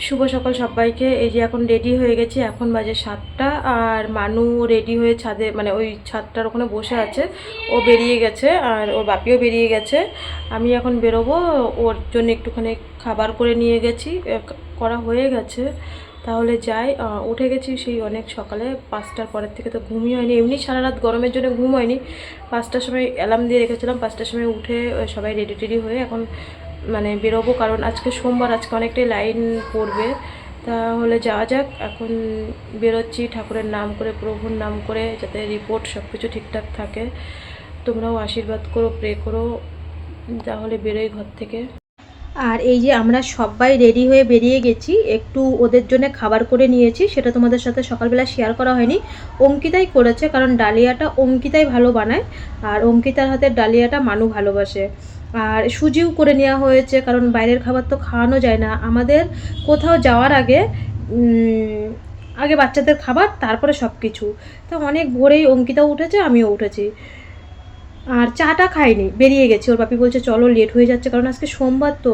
শুভ সকাল সবাইকে। এই যে এখন রেডি হয়ে গেছি, এখন বাজে 7টা। আর মানু রেডি হয়ে ছাদে মানে ওই ছাদটার ওখানে বসে আছে। ও বেরিয়ে গেছে আর ওর বাপিও বেরিয়ে গেছে। আমি এখন বেরোবো, ওর জন্য একটুখানি খাবার করে নিয়ে গেছি, করা হয়ে গেছে। তাহলে যাই। উঠে গেছি সেই অনেক সকালে, 5টার পরের থেকে তো ঘুমই হয়নি। এমনি সারা রাত গরমের জন্য ঘুম হয়নি। 5টার সময় অ্যালার্ম দিয়ে রেখেছিলাম, 5টার সময় উঠে সবাই রেডি টেডি হয়ে এখন মানে বেরোবো, কারণ আজকে সোমবার, আজকে অনেকটাই লাইন পড়বে। তাহলে যাওয়া যাক। এখন বেরোচ্ছি ঠাকুরের নাম করে, প্রভুর নাম করে, যাতে রিপোর্ট সব কিছু ঠিকঠাক থাকে। তোমরাও আশীর্বাদ করো, প্রে করো। তাহলে বেরোই ঘর থেকে। আর এই যে আমরা সবাই রেডি হয়ে বেরিয়ে গেছি, একটু ওদের জন্য খাবার করে নিয়েছি, সেটা তোমাদের সাথে সকালবেলা শেয়ার করা হয়নি। অঙ্কিতাই করেছে, কারণ ডালিয়াটা অঙ্কিতাই ভালো বানায়, আর অঙ্কিতার হাতের ডালিয়াটা মানু ভালোবাসে। আর সুজিও করে নেওয়া হয়েছে, কারণ বাইরের খাবার তো খাওয়ানো যায় না। আমাদের কোথাও যাওয়ার আগে আগে বাচ্চাদের খাবার, তারপরে সব কিছু। তো অনেক ভোরেই অঙ্কিতাও উঠেছে, আমিও উঠেছি। আর চাটা খাইনি, বেরিয়ে গেছি। ওর বাপি বলছে চলো, লেট হয়ে যাচ্ছে, কারণ আজকে সোমবার তো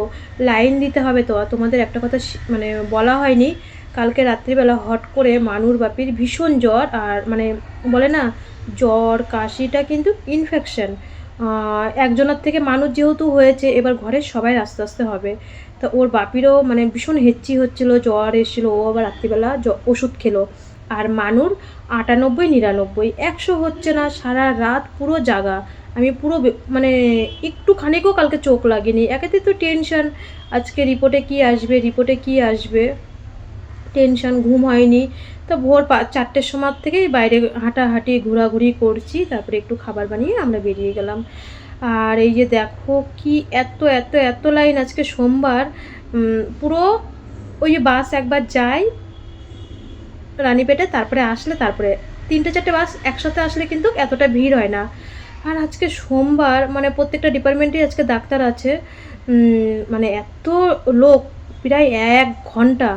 লাইন দিতে হবে। তো আর তোমাদের একটা কথা মানে বলা হয়নি, কালকে রাত্রিবেলা হট করে মানুর বাপির ভীষণ জ্বর। আর মানে বলে না, জ্বর কাশিটা কিন্তু ইনফেকশন। একজনের থেকে মানুষ যেহেতু হয়েছে, এবার ঘরের সবাই আস্তে আস্তে হবে। তা ওর বাপিরও মানে ভীষণ হেঁচি হচ্ছিলো, জ্বর এসেছিলো। ও আবার রাত্রিবেলা ওষুধ খেলো। আর মানুর 98, 99, 100 হচ্ছে না। সারা রাত পুরো জাগা। আমি পুরো মানে একটুখানিকও কালকে চোখ লাগেনি। একেতে তো টেনশন, আজকে রিপোর্টে কি আসবে, রিপোর্টে কি আসবে, টেনশন, ঘুম হয়নি। তো ভোর 4টের সময় থেকেই বাইরে হাঁটাহাঁটি ঘোরাঘুরি করছি, তারপরে একটু খাবার বানিয়ে আমরা বেরিয়ে গেলাম। আর এই যে দেখো কি এত এত এত লাইন, আজকে সোমবার। পুরো ওই যে বাস একবার যায় রানীপেটে, তারপরে আসলে তারপরে 3টে 4টে বাস একসাথে আসলে কিন্তু এতটা ভিড় হয় না। আর আজকে সোমবার, মানে প্রত্যেকটা ডিপার্টমেন্টেই আজকে ডাক্তার আছে। মানে এত লোক, প্রায় 1 ঘন্টা।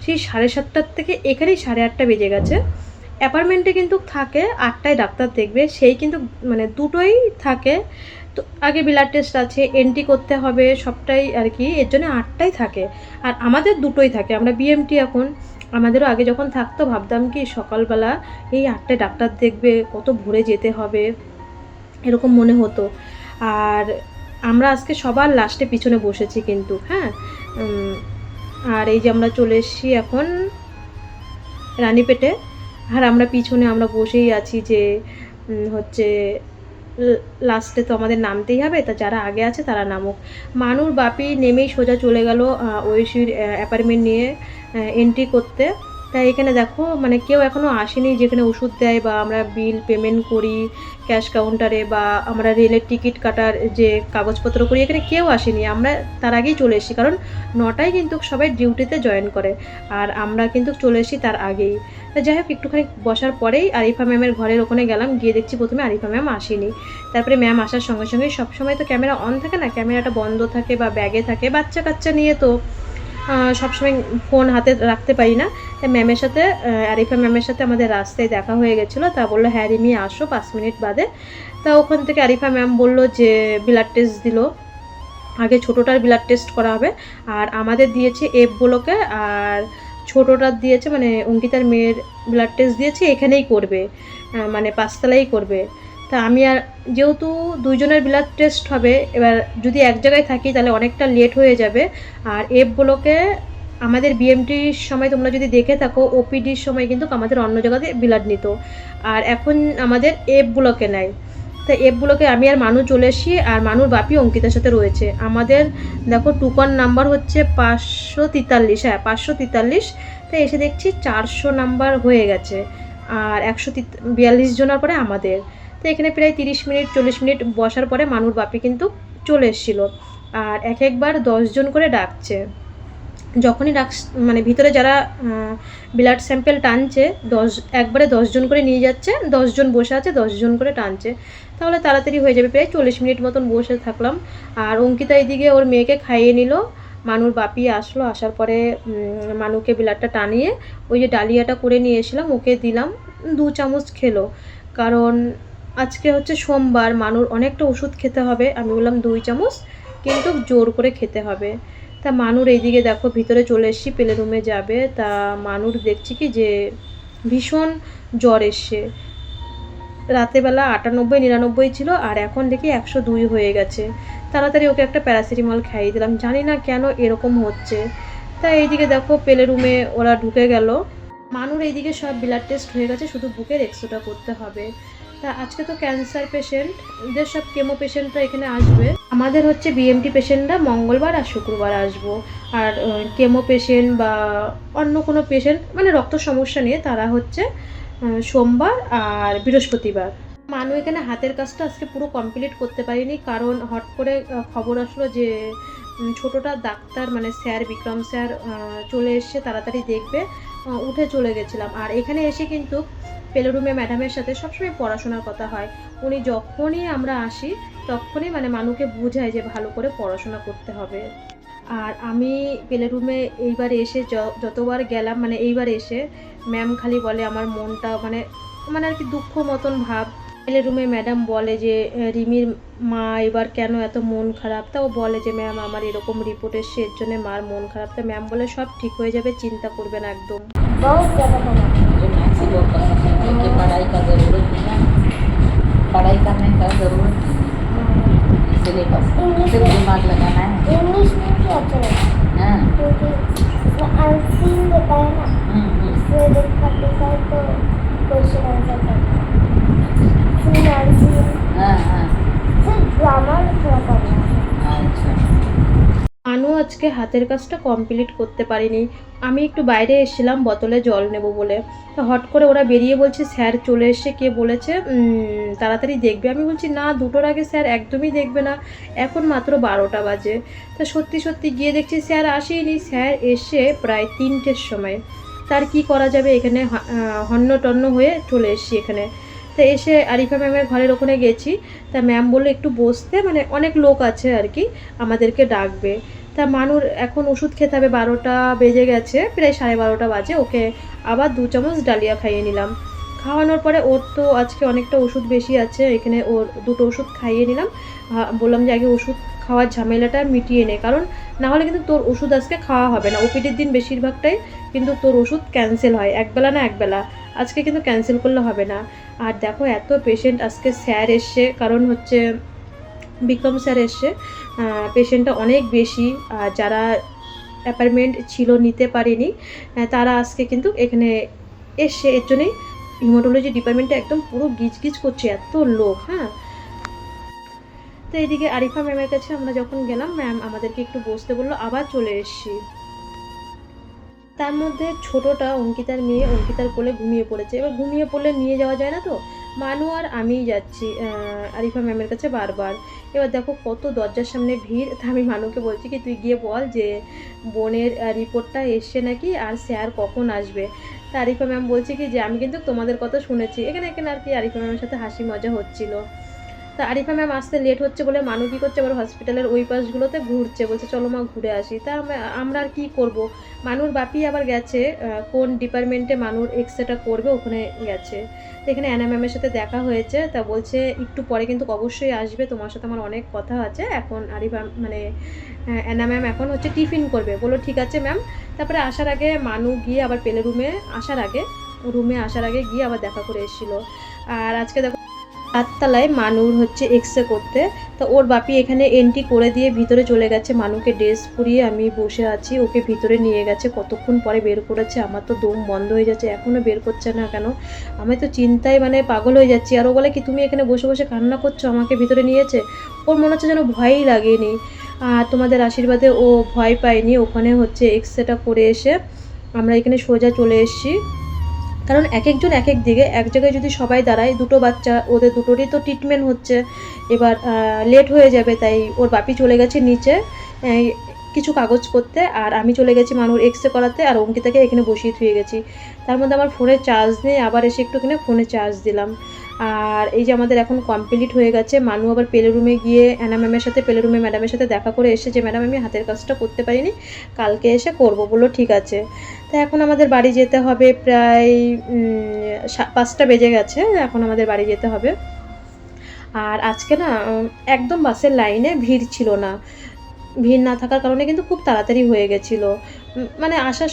সেই 7:30টার থেকে এখানেই 8:30 বেজে গেছে। অ্যাপার্টমেন্টে কিন্তু থাকে 8টায় ডাক্তার দেখবে, সেই কিন্তু মানে দুটোই থাকে। তো আগে ব্লাড টেস্ট আছে, এন্ট্রি করতে হবে, সবটাই আর কি, এর জন্য 8টায় থাকে। আর আমাদের দুটোই থাকে, আমরা বিএমটি এখন। আমাদেরও আগে যখন থাকতো ভাবতাম কি সকালবেলা এই 8টায় ডাক্তার দেখবে, কত ভোরে যেতে হবে, এরকম মনে হতো। আর আমরা আজকে সবার লাস্টে পিছনে বসেছি কিন্তু, হ্যাঁ। আর এই যে আমরা চলে এসেছি এখন রানীপেটে। আর আমরা পিছনে আমরা বসেই আছি যে হচ্ছে লাস্টে তো আমাদের নামতেই হবে, তা যারা আগে আছে তারা নামুক। মানুর বাপি নেমেই সোজা চলে গেল ঐশীর অ্যাপার্টমেন্ট নিয়ে এন্ট্রি করতে। তাই এখানে দেখো মানে কেউ এখনও আসেনি, যেখানে ওষুধ দেয় বা আমরা বিল পেমেন্ট করি ক্যাশ কাউন্টারে, বা আমরা রেলের টিকিট কাটার যে কাগজপত্র করি, এখানে কেউ আসেনি। আমরা তার আগেই চলে এসেছি, কারণ 9টায় কিন্তু সবাই ডিউটিতে জয়েন করে, আর আমরা কিন্তু চলে এসেছি তার আগেই। তা যাই হোক, একটুখানি বসার পরেই আরিফা ম্যামের ঘরের ওখানে গেলাম, গিয়ে দেখছি প্রথমে আরিফা ম্যাম আসেনি। তারপরে ম্যাম আসার সঙ্গে সঙ্গে, সবসময় তো ক্যামেরা অন থাকে না, ক্যামেরাটা বন্ধ থাকে বা ব্যাগে থাকে, বাচ্চা কাচ্চা নিয়ে তো সবসময় ফোন হাতে রাখতে পারি না। তাই ম্যামের সাথে, আরিফা ম্যামের সাথে আমাদের রাস্তায় দেখা হয়ে গেছিলো। তা বললো হ্যাঁ রিমি আসো 5 মিনিট বাদে। তা ওখান থেকে আরিফা ম্যাম বললো যে ব্লাড টেস্ট দিল, আগে ছোটোটার ব্লাড টেস্ট করা হবে। আর আমাদের দিয়েছে এফ ব্লকে, আর ছোটোটার দিয়েছে মানে অঙ্কিতার মেয়ের ব্লাড টেস্ট দিয়েছে এখানেই করবে, মানে 5তলায় করবে। তা আমি আর যেহেতু দুইজনের ব্লাড টেস্ট হবে, এবার যদি এক জায়গায় থাকি তাহলে অনেকটা লেট হয়ে যাবে। আর এফ ব্লকে আমাদের বিএমটির সময় তোমরা যদি দেখে থাকো, ওপিডির সময় কিন্তু আমাদের অন্য জায়গাতে ব্লাড নিত, আর এখন আমাদের এফ ব্লকে নেয়। তো এফ ব্লকে আমি আর মানু চলে এসেছি, আর মানুর বাপি অঙ্কিতার সাথে রয়েছে। আমাদের দেখো টুকন নাম্বার হচ্ছে 543, হ্যাঁ 543। তো এসে দেখছি 400 নাম্বার হয়ে গেছে, আর 142 জনের পরে আমাদের। তো এখানে প্রায় 30 মিনিট 40 মিনিট বসার পরে মানুর বাপি কিন্তু চলে এসেছিলো। আর একবার 10 জন করে ডাকছে। যখনই মানে ভিতরে যারা ব্লাড স্যাম্পেল টানছে, একবারে 10 জন করে নিয়ে যাচ্ছে, 10 জন বসে আছে, 10 জন করে টানছে। তাহলে তাড়াতাড়ি হয়ে যাবে। প্রায় 40 মিনিট মতন বসে থাকলাম। আর অঙ্কিতা এদিকে ওর মেয়েকে খাইয়ে নিল। মানুর বাপি আসলো, আসার পরে মানুকে ব্লাডটা টানিয়ে ওই যে ডালিয়াটা করে নিয়ে এসেছিলাম ওকে দিলাম, 2 চামচ খেলো। কারণ আজকে হচ্ছে সোমবার, মানুর অনেকটা ওষুধ খেতে হবে। আমি বললাম 2 চামচ কিন্তু জোর করে খেতে হবে। তা মানুর এইদিকে দেখো ভিতরে চলে এসেছি, পেলে রুমে যাবে। তা মানুর দেখছি কি যে ভীষণ জ্বর এসছে। রাতেবেলা 98-99 ছিল, আর এখন দেখি 102 হয়ে গেছে। তাড়াতাড়ি ওকে একটা প্যারাসিটামল খাইয়ে দিলাম, জানি না কেন এরকম হচ্ছে। তা এইদিকে দেখো পেলে রুমে ওরা ঢুকে গেল। মানুর এইদিকে সব ব্লাড টেস্ট হয়ে গেছে, শুধু বুকের এক্সরেটা করতে হবে। তা আজকে তো ক্যান্সার পেশেন্ট, এদের সব কেমো পেশেন্টরা এখানে আসবে। আমাদের হচ্ছে বিএমটি পেশেন্টরা মঙ্গলবার আর শুক্রবার আসবো। আর কেমো পেশেন্ট বা অন্য কোনো পেশেন্ট মানে রক্ত সমস্যা নিয়ে তারা হচ্ছে সোমবার আর বৃহস্পতিবার। মানু এখানে হাতের কাজটা আজকে পুরো কমপ্লিট করতে পারিনি, কারণ হট করে খবর আসলো যে ছোটোটা ডাক্তার মানে স্যার বিক্রম স্যার চলে এসছে, তাড়াতাড়ি দেখবে। উঠে চলে গেছিলাম। আর এখানে এসে কিন্তু পেলে রুমে ম্যাডামের সাথে সবসময় পড়াশোনার কথা হয়। উনি যখনই আমরা আসি তখনই মানে মানুকে বোঝায় যে ভালো করে পড়াশোনা করতে হবে। আর আমি পেলে রুমে এইবার এসে যতবার গেলাম মানে এইবার এসে ম্যাম খালি বলে আমার মনটা মানে মানে আর কি দুঃখ মতন ভাব। পেলে রুমে ম্যাডাম বলে যে রিমির মা এবার কেন এত মন খারাপ। তাও বলে যে ম্যাম আমার এরকম রিপোর্ট এসছে, এর জন্য মার মন খারাপ। তা ম্যাম বলে সব ঠিক হয়ে যাবে, চিন্তা করবেন একদম। पढ़ाई करने का जरूरत इसलिए बस सिर्फ दिमाग लगाना है। इंग्लिश में क्या चलेगा? हाँ क्योंकि इसमें आंसर देता है ना, इसलिए देखा तो क्वेश्चन आंसर करना है। इसमें आंसर हाँ हाँ सिर्फ ग्रामर थोड़ा पढ़ना है। अच्छा মানু আজকে হাতের কাজটা কমপ্লিট করতে পারিনি। আমি একটু বাইরে এসেছিলাম বোতলে জল নেব বলে। তো হট করে ওরা বেরিয়ে বলছে স্যার চলে এসে, কে বলেছে তাড়াতাড়ি দেখবে। আমি বলছি না, 2টোর আগে স্যার একদমই দেখবে না, এখন মাত্র 12টা বাজে। তা সত্যি সত্যি গিয়ে দেখছি স্যার আসেনি। স্যার এসে প্রায় 3টের সময়। তার কি করা যাবে, এখানে হন্য টন্য হয়ে চলে এসেছি এখানে। তা এসে আরিফা ম্যামের ঘরের ওখানে গেছি। তা ম্যাম বললো একটু বসতে, মানে অনেক লোক আছে আর কি, আমাদেরকে ডাকবে। তা মানুর এখন ওষুধ খেতে হবে, 12টা বেজে গেছে, প্রায় 12:30 বাজে। ওকে আবার 2 চামচ ডালিয়া খাইয়ে নিলাম। খাওয়ানোর পরে ওর তো আজকে অনেকটা ওষুধ বেশি আছে, এখানে ওর 2টো ওষুধ খাইয়ে নিলাম। বললাম যে আগে ওষুধ খাওয়ার ঝামেলাটা মিটিয়ে নে, কারণ নাহলে কিন্তু তোর ওষুধ আজকে খাওয়া হবে না। ওপিডির দিন বেশিরভাগটাই কিন্তু তোর ওষুধ ক্যান্সেল হয়, একবেলা না একবেলা। আজকে কিন্তু ক্যান্সেল করলে হবে না। আর দেখো এত পেশেন্ট, আজকে স্যার এসছে, কারণ হচ্ছে বিক্রম স্যার এসছে। পেশেন্টটা অনেক বেশি, যারা অ্যাপয়েন্টমেন্ট ছিল নিতে পারেনি তারা আজকে কিন্তু এখানে এসছে। এর জন্যই হিমাটোলজি ডিপার্টমেন্টে একদম পুরো গিজগিজ করছে, এত লোক। হ্যাঁ, তো এইদিকে আরিফা ম্যামের কাছে আমরা যখন গেলাম, ম্যাম আমাদেরকে একটু বসতে বললো, আবার চলে এসছি। তার মধ্যে ছোটোটা অঙ্কিতার মেয়ে অঙ্কিতার কোলে ঘুমিয়ে পড়েছে। এবার ঘুমিয়ে পড়লে নিয়ে যাওয়া যায় না, তো মানু আর আমিই যাচ্ছি আরিফা ম্যামের কাছে বারবার। এবার দেখো কত দরজার সামনে ভিড়। তা আমি মানুকে বলছি কি তুই গিয়ে বল যে বোনের রিপোর্টটা এসছে নাকি, আর স্যার কখন আসবে। তা আরিফা ম্যাম বলছে কি যে আমি কিন্তু তোমাদের কথা শুনেছি। এখানে আর কি আরিফা ম্যামের সাথে হাসি মজা হচ্ছিল। তা আরিফা ম্যাম আসতে লেট হচ্ছে বলে মানু কী করছে, আবার হসপিটালের ওই পাশগুলোতে ঘুরছে, বলছে চলো মা ঘুরে আসি। তা আমরা আর কী করব। মানুর বাপি আবার গেছে কোন ডিপার্টমেন্টে মানুর এক্সরেটা করবে, ওখানে গেছে। তো এখানে অ্যানা ম্যামের সাথে দেখা হয়েছে। তা বলছে একটু পরে কিন্তু অবশ্যই আসবে, তোমার সাথে আমার অনেক কথা আছে। এখন আরিফা মানে অ্যানা ম্যাম এখন হচ্ছে টিফিন করবে। বলো ঠিক আছে ম্যাম। তারপরে আসার আগে মানু গিয়ে আবার পেলে রুমে আসার আগে গিয়ে আবার দেখা করে এসেছিলো। আর আজকে দেখো 8তলায় মানুর হচ্ছে এক্সরে করতে। তো ওর বাপি এখানে এন্ট্রি করে দিয়ে ভিতরে চলে গেছে। মানুকে ড্রেস পরিয়ে আমি বসে আছি, ওকে ভিতরে নিয়ে গেছে। কতক্ষণ পরে বের করেছে, আমার তো দম বন্ধ হয়ে যাচ্ছে, এখনও বের করছে না কেন। আমি তো চিন্তায় মানে পাগল হয়ে যাচ্ছি। আর ও বলে কি তুমি এখানে বসে বসে কান্না করছো, আমাকে ভিতরে নিয়েছে। ওর মনে হচ্ছে যেন ভয়ই লাগেনি। আর তোমাদের আশীর্বাদে ও ভয় পায়নি। ওখানে হচ্ছে এক্সরেটা করে এসে আমরা এখানে সোজা চলে এসেছি, কারণ এক একজন এক এক দিকে। এক জায়গায় যদি সবাই দাঁড়ায়, 2টো বাচ্চা, ওদের 2টোরই তো ট্রিটমেন্ট হচ্ছে, এবার লেট হয়ে যাবে। তাই ওর বাপি চলে গেছে নিচে কিছু কাগজ করতে, আর আমি চলে গেছি মানুর এক্সরে করাতে, আর অঙ্কিতাকে এখানে বসিয়ে থুয়ে গেছি। তার মধ্যে আমার ফোনে চার্জ নেই, আবার এসে একটুখানি ফোনে চার্জ দিলাম। আর এই যে আমাদের এখন কমপ্লিট হয়ে গেছে। মানু আবার পেলে রুমে গিয়ে অ্যানা ম্যামের সাথে পেলে রুমে ম্যাডামের সাথে দেখা করে এসে যে ম্যাডাম আমি হাতের কাজটা করতে পারিনি, কালকে এসে করব। বললো ঠিক আছে। তো এখন আমাদের বাড়ি যেতে হবে, প্রায় 5টা বেজে গেছে, এখন আমাদের বাড়ি যেতে হবে। আর আজকে না একদম বাসের লাইনে ভিড় ছিল না, ভিড় না থাকার কারণে কিন্তু খুব তাড়াতাড়ি হয়ে গেছিলো। মানে আসার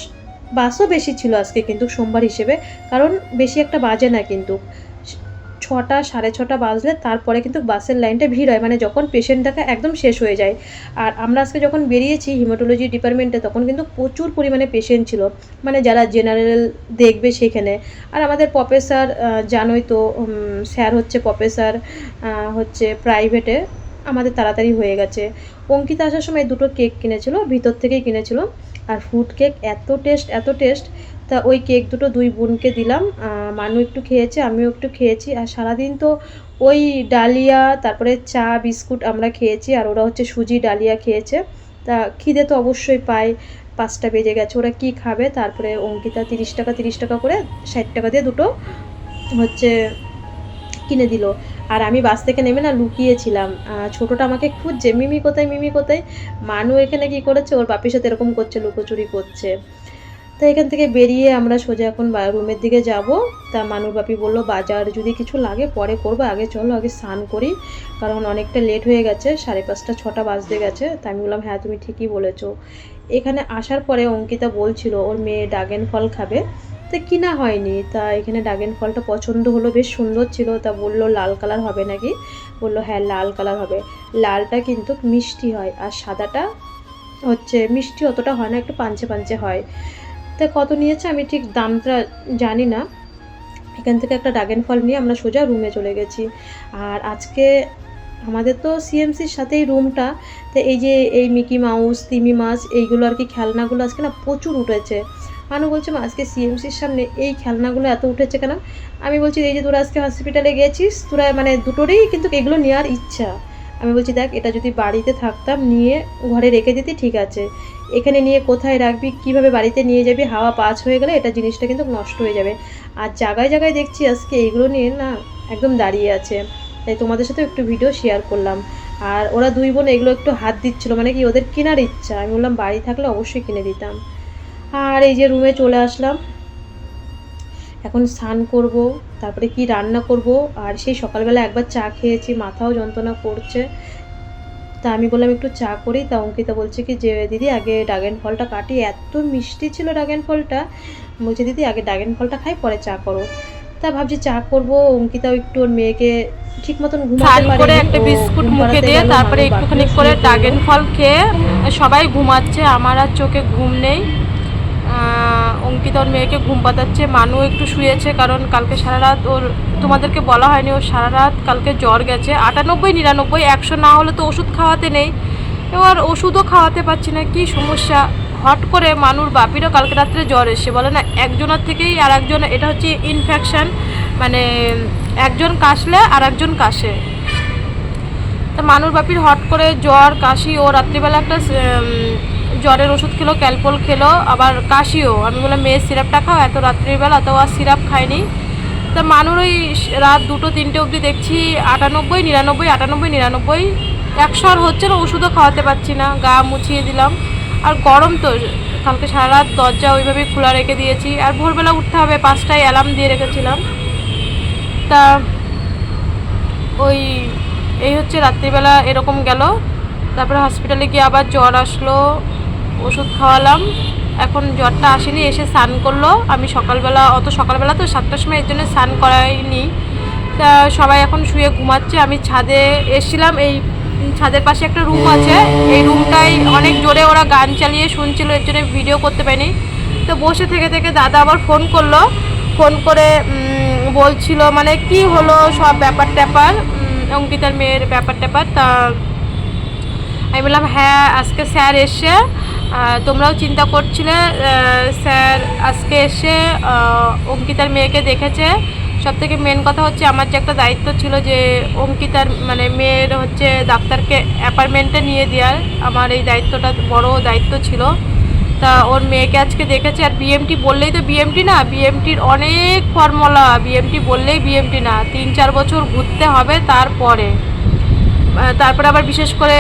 বাসও বেশি ছিল আজকে কিন্তু সোমবার হিসেবে, কারণ বেশি একটা বাজে না কিন্তু 6টা 6:30 বাজলে তারপরে কিন্তু বাসের লাইনটা ভিড় হয়, মানে যখন পেশেন্ট দেখা একদম শেষ হয়ে যায়। আর আমরা আজকে যখন বেরিয়েছি হিমাটোলজি ডিপার্টমেন্টে তখন কিন্তু প্রচুর পরিমাণে পেশেন্ট ছিল, মানে যারা জেনারেল দেখবে সেখানে। আর আমাদের প্রফেসর জানোই তো, স্যার হচ্ছে প্রফেসর হচ্ছে প্রাইভেটে, আমাদের তাড়াতাড়ি হয়ে গেছে। অঙ্কিতা আসার সময় 2টো কেক কিনেছিল, ভিতর থেকেই কিনেছিল, আর ফ্রুট কেক এত টেস্ট। তা ওই কেক দুটো 2 বোনকে দিলাম, মানু একটু খেয়েছে, আমিও একটু খেয়েছি। আর সারাদিন তো ওই ডালিয়া তারপরে চা বিস্কুট আমরা খেয়েছি, আর ওরা হচ্ছে সুজি ডালিয়া খেয়েছে। তা খিদে তো অবশ্যই পায়, 5টা বেজে গেছে, ওরা কি খাবে। তারপরে অঙ্কিতা 30 টাকা করে 60 টাকা দিয়ে দুটো হচ্ছে কিনে দিল। আর আমি বাস থেকে নেমে না লুকিয়েছিলাম, ছোটোটা আমাকে খুঁজছে, মিমি কোথায় মিমি কোথায়। মানু এখানে কি করেছে, ওর বাপির সাথে এরকম করছে, লুকোচুরি করছে। তো এখান থেকে বেরিয়ে আমরা সোজা এখন রুমের দিকে যাব। তা মানুর বাপি বললো বাজার যদি কিছু লাগে পরে করবো, আগে চলো আগে স্নান করি, কারণ অনেকটা লেট হয়ে গেছে, 5:30 6টা বাজতে গেছে। তা আমি বললাম হ্যাঁ তুমি ঠিকই বলেছো। এখানে আসার পরে অঙ্কিতা বলছিল ওর মেয়ে ড্রাগন ফল খাবে, তা কিনা হয়নি। তা এখানে ড্রাগন ফলটা পছন্দ হলো, বেশ সুন্দর ছিল। তা বললো লাল কালার হবে নাকি, বললো হ্যাঁ লাল কালার হবে। লালটা কিন্তু মিষ্টি হয়, আর সাদাটা হচ্ছে মিষ্টি অতটা হয় না, একটু পাঞ্চে পাঞ্চে হয়। তা কত নিয়েছে আমি ঠিক দামটা জানি না। এখান থেকে একটা ড্রাগন ফল নিয়ে আমরা সোজা রুমে চলে গেছি। আর আজকে আমাদের তো সিএমসির সাথেই রুমটা, তো এই যে এই মিকি মাউস তিমি মাছ এইগুলো আর কি খেলনাগুলো আজকে না প্রচুর উঠেছে। মানু বলছে মা আজকে সিএমসির সামনে এই খেলনাগুলো এত উঠেছে কেন। আমি বলছি এই যে তোরা আজকে হসপিটালে গেছিস, তোরা মানে দুটোরই কিন্তু এগুলো নেওয়ার ইচ্ছা। আমি বলছি দেখ এটা যদি বাড়িতে থাকতাম নিয়ে ঘরে রেখে দিতি ঠিক আছে, এখানে নিয়ে কোথায় রাখবি, কিভাবে বাড়িতে নিয়ে যাবি, হাওয়া পাঁচ হয়ে গেলে এটা জিনিসটা কিন্তু নষ্ট হয়ে যাবে। আর জায়গায় জায়গায় দেখছি আজকে এইগুলো নিয়ে না একদম দাঁড়িয়ে আছে, তাই তোমাদের সাথে একটু ভিডিও শেয়ার করলাম। আর ওরা 2 বোন এগুলো একটু হাত দিচ্ছিলো, মানে কি ওদের কেনার ইচ্ছা। আমি বললাম বাড়ি থাকলে অবশ্যই কিনে দিতাম। আর এই যে রুমে চলে আসলাম, এখন স্নান করব, তারপরে কি রান্না করব। আর সেই সকালবেলা একবার চা খেয়েছি, মাথাও যন্ত্রণা করছে। তা আমি বললাম একটু চা করি। তা অঙ্কিতা বলছে কি যে দিদি আগে ড্রাগন ফলটা কাটি, এত মিষ্টি ছিল ড্রাগন ফলটা। বলছে দিদি আগে ড্রাগন ফলটা খাই পরে চা করো। তা ভাবছি চা করব। অঙ্কিতাও একটু ওর মেয়েকে ঠিক মতন ঘুমাতে পারে, একটা বিস্কুট মুখে দিয়ে তারপরে একটুখানি করে ড্রাগন ফল খেয়ে সবাই ঘুমাচ্ছে, আমার আর চোখে ঘুম নেই। অঙ্কিতা ওর মেয়েকে ঘুম পাতাচ্ছে, মানু একটু শুয়েছে, কারণ কালকে সারা রাত ওর তোমাদেরকে বলা হয়নি, ওর সারা রাত কালকে জ্বর গেছে 98 99, 100 না হলে তো ওষুধ খাওয়াতে নেই। এবার ওষুধও খাওয়াতে পারছি না, কি সমস্যা। হট করে মানুর বাপিরও কালকে রাত্রে জ্বর এসে বলে না একজনের থেকেই আর একজন, এটা হচ্ছে ইনফেকশান, মানে একজন কাশলে আর একজন কাশে। তা মানুর বাপির হট করে জ্বর কাশি, ও রাত্রিবেলা একটা জ্বরের ওষুধ খেলো, ক্যালপল খেলো, আবার কাশিও। আমি বললাম মেয়ের সিরাপটা খাও, এত রাত্রিবেলা তো আর সিরাপ খায়নি। তা মানুর ওই রাত 2টো 3টে অবধি দেখছি 98 99 98 99, 100 আর হচ্ছে না, ওষুধও খাওয়াতে পারছি না, গা মুছিয়ে দিলাম। আর গরম তো, কালকে সারা রাত দরজা ওইভাবেই খোলা রেখে দিয়েছি। আর ভোরবেলা উঠতে হবে, 5টায় অ্যালার্ম দিয়ে রেখেছিলাম। তা ওই এই হচ্ছে রাত্রিবেলা এরকম গেল। তারপরে হসপিটালে গিয়ে আবার জ্বর আসলো, ওষুধ খাওয়ালাম, এখন জ্বরটা আসেনি, এসে স্নান করলো। আমি সকালবেলা অত সকালবেলা তো 7টার সময় এর জন্য স্নান করাইনি। তা সবাই এখন শুয়ে ঘুমাচ্ছে। আমি ছাদে এসেছিলাম, এই ছাদের পাশে একটা রুম আছে, এই রুমটাই অনেক জোরে ওরা গান চালিয়ে শুনছিল, এর জন্য ভিডিও করতে পারিনি। তো বসে থেকে থেকে দাদা আবার ফোন করলো, ফোন করে বলছিল মানে কি হলো সব ব্যাপার ট্যাপার, অঙ্কিতার মেয়ের ব্যাপার ট্যাপার। তা আমি বললাম হ্যাঁ আজকে স্যার এসে, তোমরাও চিন্তা করছিলে, স্যার আজকে এসে অঙ্কিতার মেয়েকে দেখেছে। সবথেকে মেন কথা হচ্ছে আমার যে একটা দায়িত্ব ছিল যে অঙ্কিতার মানে মেয়ের হচ্ছে ডাক্তারকে অ্যাপার্টমেন্টে নিয়ে দেওয়ার, আমার এই দায়িত্বটা বড় দায়িত্ব ছিল। তা ওর মেয়েকে আজকে দেখেছে। আর বিএমটি বললেই তো বিএমটি না, বিএমটির অনেক ফর্মুলা, বিএমটি বললেই বিএমটি না, 3-4 বছর ঘুরতে হবে তারপরে আবার বিশেষ করে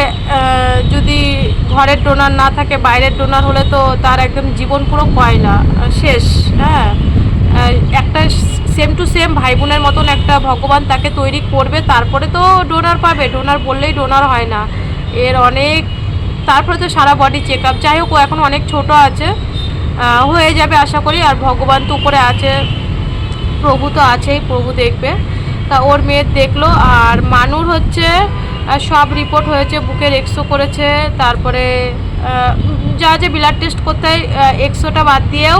যদি ঘরের ডোনার না থাকে, বাইরের ডোনার হলে তো তার একদম জীবন পুরো কয়লা শেষ। হ্যাঁ, একটা সেম টু সেম ভাই বোনের মতন একটা ভগবান তাকে তৈরি করবে, তারপরে তো ডোনার পাবে। ডোনার বললেই ডোনার হয় না, এর অনেক তারপরে তো সারা বডি চেক আপ। যাই হোক, ও এখন অনেক ছোট আছে, হয়ে যাবে আশা করি। আর ভগবান তো উপরে আছে, প্রভু তো আছেই, প্রভু দেখবে। তা ওর মেয়ের দেখলো। আর মানুর হচ্ছে সব রিপোর্ট হয়েছে, বুকের এক্সো করেছে, তারপরে যা যে ব্লাড টেস্ট করতে হয়, এক্সোটা বাদ দিয়েও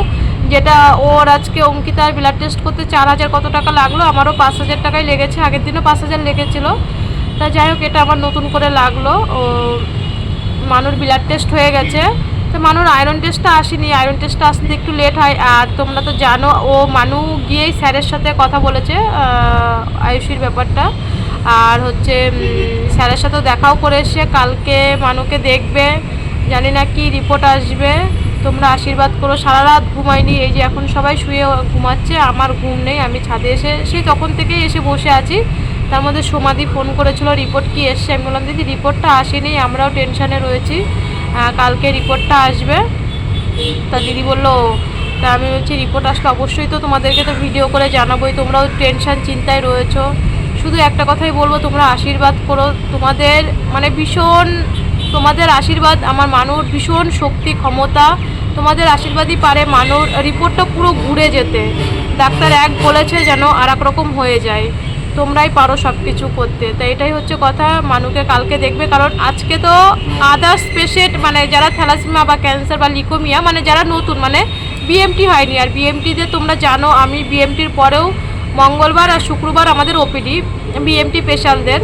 যেটা ওর আজকে অঙ্কিতার ব্লাড টেস্ট করতে 4000 কত টাকা লাগলো, আমারও 5000 টাকাই লেগেছে, আগের দিনও 5000 লেগেছিলো। তা যাই হোক, এটা আমার নতুন করে লাগলো। ও মানুর ব্লাড টেস্ট হয়ে গেছে। তো মানুর আয়রন টেস্টটা আসেনি, আয়রন টেস্টটা আসতে একটু লেট হয়। আর তোমরা তো জানো, ও মানু গিয়েই স্যারের সাথে কথা বলেছে আয়ুষির ব্যাপারটা। আর হচ্ছে স্যারের সাথেও দেখাও করে এসে কালকে মানুকে দেখবে, জানি না কি রিপোর্ট আসবে। তোমরা আশীর্বাদ করো। সারা রাত ঘুমাইনি, এই যে এখন সবাই শুয়ে ঘুমাচ্ছে, আমার ঘুম নেই। আমি ছাদে এসে সেই তখন থেকেই এসে বসে আছি। তার মধ্যে সমাধি ফোন করেছিল রিপোর্ট কি এসছে। আমি বললাম দিদি রিপোর্টটা আসেনি, আমরাও টেনশানে রয়েছি, কালকে রিপোর্টটা আসবে। তা দিদি বললো, তা আমি বলছি রিপোর্ট আসলে অবশ্যই তো তোমাদেরকে তো ভিডিও করে জানাবোই, তোমরাও টেনশান চিন্তায় রয়েছো। শুধু একটা কথাই বলবো, তোমরা আশীর্বাদ করো। তোমাদের মানে ভীষণ, তোমাদের আশীর্বাদ আমার মানুর ভীষণ শক্তি ক্ষমতা। তোমাদের আশীর্বাদই পারে মানুর রিপোর্টটা পুরো ঘুরে যেতে। ডাক্তার এক বলেছে যেন আর এক রকম হয়ে যায়, তোমরাই পারো সব কিছু করতে। তাই এটাই হচ্ছে কথা। মানুকে কালকে দেখবে, কারণ আজকে তো আদার্স পেশেন্ট মানে যারা থ্যালাসেমিয়া বা ক্যান্সার বা লিকোমিয়া মানে যারা নতুন মানে বিএমটি হয়নি। আর বিএমটিতে তোমরা জানো, আমি বিএমটির পরেও মঙ্গলবার আর শুক্রবার আমাদের ওপিডি বিএমটি স্পেশালদের।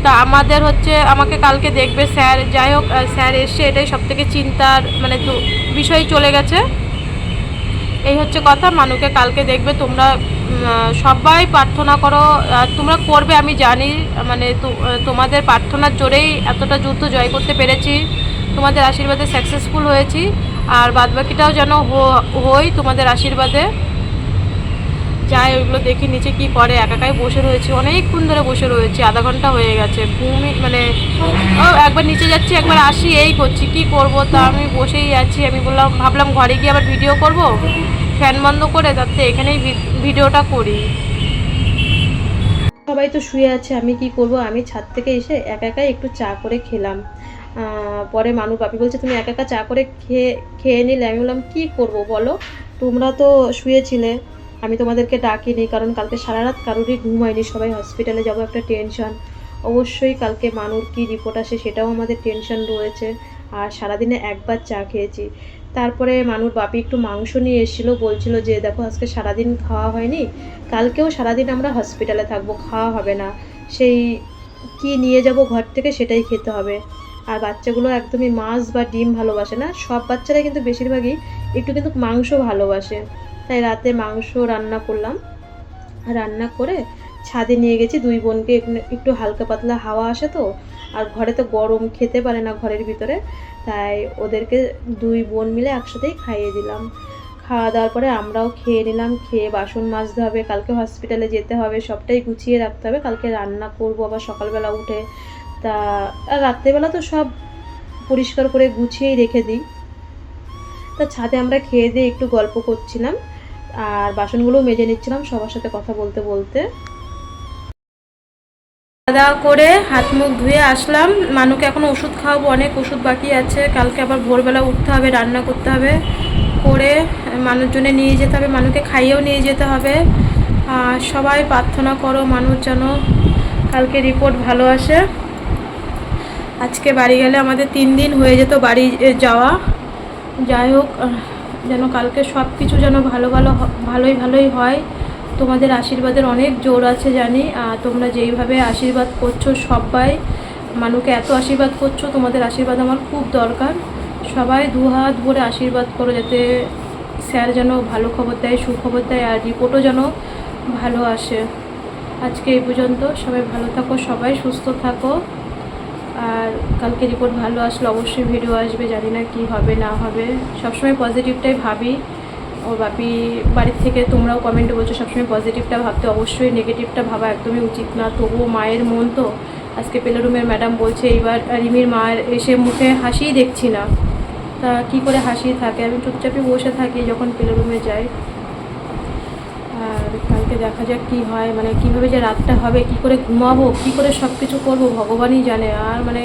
তা আমাদের হচ্ছে আমাকে কালকে দেখবে স্যার। যাই হোক, স্যার এসে এটাই সবথেকে চিন্তার মানে বিষয় চলে গেছে। এই হচ্ছে কথা। মানুকে কালকে দেখবে। তোমরা সবাই প্রার্থনা করো, আর তোমরা করবে আমি জানি। মানে তোমাদের প্রার্থনার জোরেই এতটা যুদ্ধ জয় করতে পেরেছি, তোমাদের আশীর্বাদে সাকসেসফুল হয়েছি। আর বাদবাকিটাও যেন হই তোমাদের আশীর্বাদে। যাই ওইগুলো দেখি নিচে কি করে। একাই বসে রয়েছি, অনেকক্ষণ ধরে বসে রয়েছি, আধা ঘন্টা হয়ে গেছে। ঘুমই মানে একবার নিচে যাচ্ছি, একবার আসি, এই করছি, কি করব। তা আমি বসেই আছি। আমি ভাবলাম ঘরে গিয়ে আবার ভিডিও করব, ফ্যান বন্ধ করে, তাতে এখানেই ভিডিওটা করি। সবাই তো শুয়ে আছে, আমি কি করব। আমি ছাদ থেকে এসে একাই একটু চা করে খেলাম। পরে মানুর বাপি বলছে তুমি একা চা করে খেয়ে নিলে। আমি বললাম কী করবো বলো, তোমরা তো শুয়েছিলে, আমি তোমাদেরকে ডাকিনি, কারণ কালকে সারা রাত কারোরই ঘুম হয়নি, সবাই হসপিটালে যাবো একটা টেনশন। অবশ্যই কালকে মানুর কি রিপোর্ট আসে সেটাও আমাদের টেনশন রয়েছে। আর সারাদিনে একবার চা খেয়েছি। তারপরে মানুর বাপি একটু মাংস নিয়ে এসেছিলো, বলছিল যে দেখো আজকে সারাদিন খাওয়া হয়নি, কালকেও সারাদিন আমরা হসপিটালে থাকবো, খাওয়া হবে না, সেই কি নিয়ে যাব ঘর থেকে সেটাই খেতে হবে। আর বাচ্চাগুলো একদমই মাছ বা ডিম ভালোবাসে না, সব বাচ্চারা কিন্তু বেশিরভাগই একটু কিন্তু মাংস ভালোবাসে। তাই রাতে মাংস রান্না করলাম, রান্না করে ছাদে নিয়ে গেছি। দুই বোনকে একটু হালকা পাতলা হাওয়া আসে তো, আর ঘরে তো গরম, খেতে পারে না ঘরের ভিতরে, তাই ওদেরকে দুই বোন মিলে একসাথেই খাইয়ে দিলাম। খাওয়া দাওয়ার পরে আমরাও খেয়ে নিলাম। খেয়ে বাসন মাজতে হবে, কালকে হসপিটালে যেতে হবে, সবটাই গুছিয়ে রাখতে হবে। কালকে রান্না করবো আবার সকালবেলা উঠে। তা আর রাত্রেবেলা তো সব পরিষ্কার করে গুছিয়েই রেখে দিই। তা ছাদে আমরা খেয়ে দিয়ে একটু গল্প করছিলাম, আর বাসনগুলো মেজে নিচ্ছিলাম সবার সাথে কথা বলতে বলতে। খাওয়া দাওয়া করে হাত মুখ ধুয়ে আসলাম। মানুকে এখন ওষুধ খাওয়াবো, অনেক ওষুধ বাকি আছে। কালকে আবার ভোরবেলা উঠতে হবে, রান্না করতে হবে, করে মানুষ জন্য নিয়ে যেতে হবে, মানুকে খাইয়েও নিয়ে যেতে হবে। আর সবাই প্রার্থনা করো মানুষ যেন কালকে রিপোর্ট ভালো আসে। আজকে বাড়ি গেলে আমাদের 3 দিন হয়ে যেত বাড়ি যাওয়া। যাই হোক, যেন কালকে সব কিছু যেন ভালোই হয়। তোমাদের আশীর্বাদের অনেক জোর আছে জানি। আর তোমরা যেইভাবে আশীর্বাদ করছো, সবাই মানুকে এত আশীর্বাদ করছো, তোমাদের আশীর্বাদ আমার খুব দরকার। সবাই দুহাত ভরে আশীর্বাদ করো, যাতে স্যার যেন ভালো খবর দেয়, সুখবর দেয়, আর রিপোর্টও যেন ভালো আসে। আজকে এই পর্যন্ত। সবাই ভালো থাকো, সবাই সুস্থ থাকো। আর কালকে রিপোর্ট ভালো আসলে অবশ্যই ভিডিও আসবে, জানি না কি হবে না হবে। সবসময় পজিটিভটাই ভাবি। ওর বাপি বাড়ির থেকে তোমরাও কমেন্টে বলছো সবসময় পজিটিভটা ভাবতে, অবশ্যই নেগেটিভটা ভাবা একদমই উচিত না। তবুও মায়ের মন তো। আজকে পেলে রুমের ম্যাডাম বলছে এইবার রিমির মায়ের এসে মুখে হাসিই দেখছি না। তা কী করে হাসি থাকে, আমি চুপচাপই বসে থাকি যখন পেলে রুমে যাই। আর কালকে দেখা যাক কী হয়, মানে কীভাবে যে রাতটা হবে, কী করে ঘুমাবো, কী করে সব কিছু করবো ভগবানই জানে। আর মানে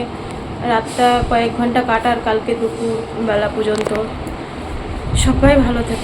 রাতটা কয়েক ঘন্টা কাটার কালকে দুপুর বেলা পর্যন্ত। সবাই ভালো থাকে।